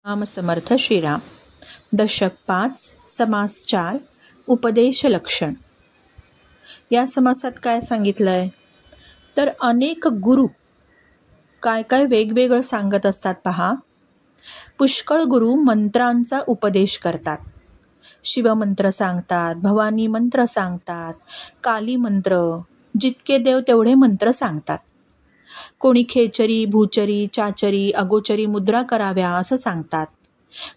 राम समर्थ श्रीराम. दशक 5, समास 4, उपदेश लक्षण. या समासात काय सांगितलंय तर अनेक गुरु काय काय वेगवेगळं सांगत असतात पहा. पुष्कळ गुरु मंत्रांचा उपदेश करतात. शिवमंत्र सांगतात, भवानी मंत्र सांगतात, काली मंत्र, जितके देव तेवढे मंत्र सांगतात. कोणी खेचरी, भूचरी, चाचरी, अगोचरी मुद्रा कराव्या असं सांगतात.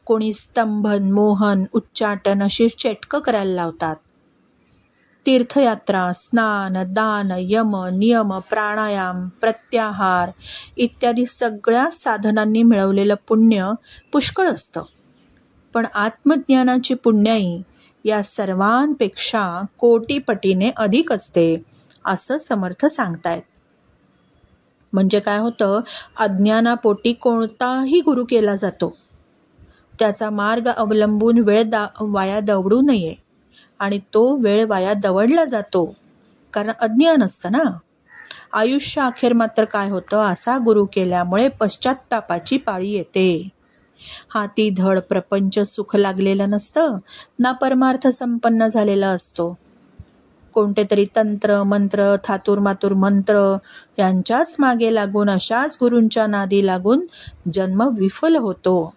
कोणी स्तंभन, मोहन, उच्चाटन अशी चेटकं करायला लावतात. तीर्थयात्रा, स्नान, दान, यम, नियम, प्राणायाम, प्रत्याहार इत्यादी सगळ्या साधनांनी मिळवलेलं पुण्य पुष्कळ असतं. पण आत्मज्ञानाची पुण्याई या सर्वांपेक्षा कोटीपटीने अधिक असते असं समर्थ सांगतायत. म्हणजे काय होतं, अज्ञानापोटी कोणताही गुरु केला जातो. त्याचा मार्ग अवलंबून वेळ वाया दवडू नये. आणि तो वेळ वाया दवडला जातो कारण अज्ञान असतं ना. आयुष्य अखेर मात्र काय होतं, असा गुरु केल्यामुळे पश्चात्तापाची पाळी येते. हाती धड प्रपंच सुख लागलेलं नसतं ना परमार्थ संपन्न झालेला असतो. कोणते तरी तंत्र मंत्र, थातुरमातुर मंत्र यांच्याच मागे लागून, अशाच गुरूंच्या नादी लागून जन्म विफल होतो.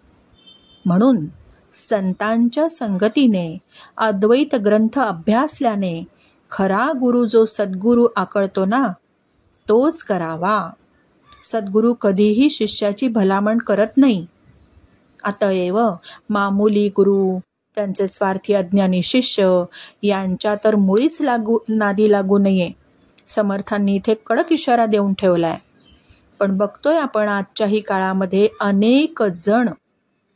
म्हणून संतांच्या संगतीने, अद्वैत ग्रंथ अभ्यासल्याने खरा गुरु जो सद्गुरू आकळतो ना, तोच करावा. सद्गुरू कधीही शिष्याची भलामण करत नाही. अतएव मामुली गुरु, त्यांचे स्वार्थी अज्ञानी शिष्य यांच्या तर मुळीच नादी लागू नये. समर्थांनी इथे कडक इशारा देऊन ठेवलाय. पण बघतोय आपण आजच्याही काळामध्ये अनेक जण,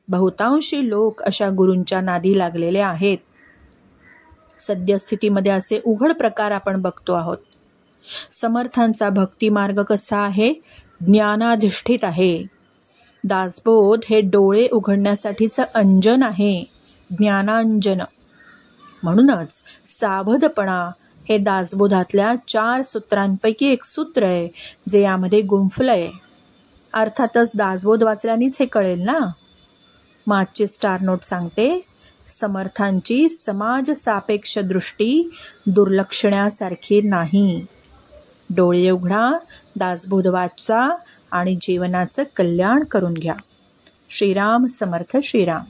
बहुतांशी लोक अशा गुरूंच्या नादी लागलेले आहेत. सद्यस्थितीमध्ये असे उघड प्रकार आपण बघतो आहोत. समर्थांचा भक्ती मार्ग कसा आहे, ज्ञानाधिष्ठित आहे. दासबोध हे डोळे उघडण्यासाठीचं अंजन आहे, ज्ञानांजन. म्हणूनच सावधपणा हे दासबोधातल्या 4 सूत्रांपैकी एक सूत्र आहे जे यामध्ये गुंफलंय. अर्थातच दासबोध वाचल्यानेच हे कळेल ना. मागची स्टार नोट सांगते, समर्थांची समाज सापेक्ष दृष्टी दुर्लक्षण्यासारखी नाही. डोळे उघडा, दासबोध वाचा आणि जीवनाचं कल्याण करून घ्या. श्रीराम समर्थ श्रीराम.